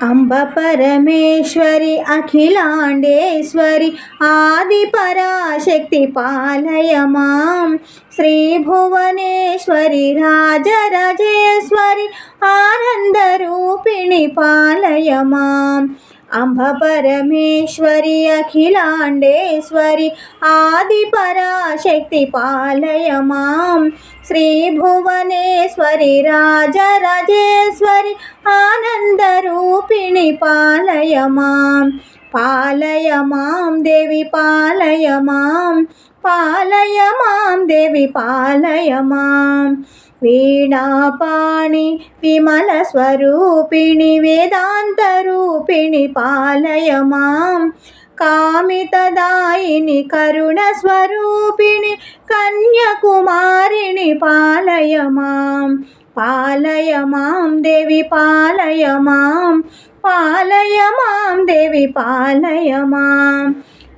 అంబ పరమేశ్వరి అఖిలాండేశ్వరి ఆదిపరాశక్తి పాలయ మాం. శ్రీ భువనేశ్వరి రాజరాజేశ్వరి ఆనందరూపిణి పాలయ మాం. అంబ పరమేశ్వరి అఖిలాండేశ్వరి ఆదిపరాశక్తి పాలయ మాం. శ్రీ భువనేశ్వరి రాజరాజేశ్వరి ఆనందరూపిణి పాలయ మాం. పాలయ మాం దేవి పాలయ మాం. పాలయ మాం దేవి పాలయ మాం. వీణాపాణి విమల స్వరూపిణి వేదాంతరూపిణి పాలయ మాం. కామితదాయిని కరుణ స్వరూపిణి కన్యాకుమారిణి పాలయ మాం. పాలయ మాం దేవి పాలయ మాం. పాలయ మాం దేవి పాలయ మాం.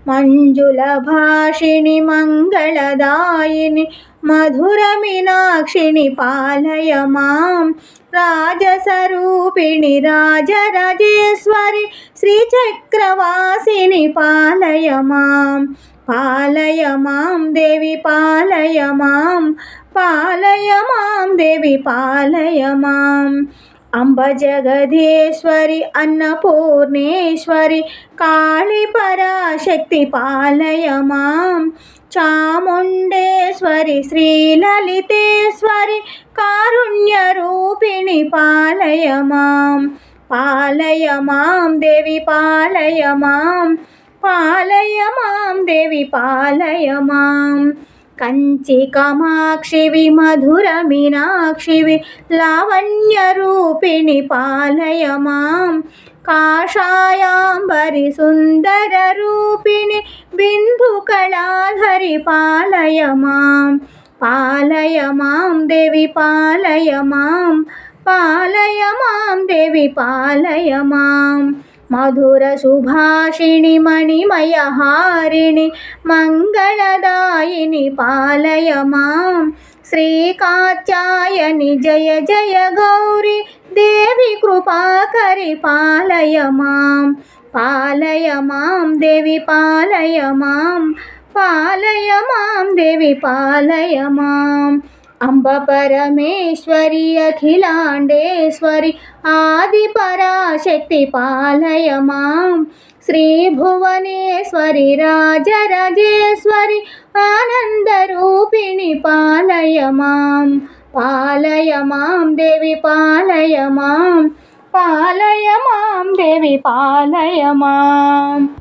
మంజుల భాషిణి మంగళదాయిని మధుర మీనాక్షిని పాలయ మాం. రాజసరూపిణి రాజరాజేశ్వరి శ్రీచక్రవాసిని పాలయ మాం. పాలయ మాం దేవి పాలయ మాం. పాలయ మాం దేవి పాలయ మాం. అంబ జగదీశ్వరి అన్నపూర్ణేశ్వరి కాళీ పరాశక్తి పాలయ మాం. చాముండేశ్వరి శ్రీలలితేశ్వరి కారుణ్యరూపిణి పాలయ మాం. పాలయ మాం దేవి పాలయ మాం. పాలయ మాం దేవి పాలయ మాం. కంచి కామాక్షివి మధుర మీనాక్షివి లావణ్యరూపిణి పాలయ మాం. కాషాయాంబరి సుందర రూపిణి బిందు కళాధరి పాలయ మాం. పాలయ మాం దేవి పాలయ మాం. పాలయ మాం దేవి పాలయ మాం. మధుర సుభాషిణి మణిమయ హారిణి మంగళదాయిని పాలయ మాం. శ్రీ కాత్యాయని జయ జయ గౌరి దేవి కృపాకరి పాలయ మాం. పాలయ మాం దేవి పాలయ మాం. పాలయ మాం దేవి పాలయ మాం. అంబ పరమేశ్వరి అఖిలాండేశ్వరి ఆదిపరాశక్తి పాలయ మాం. శ్రీ భువనేశ్వరి రాజరాజేశ్వరి ఆనందరూపిణి పాలయ మాం. పాలయ మాం దేవి పాలయ మాం. పాలయ మాం దేవి పాలయ మాం.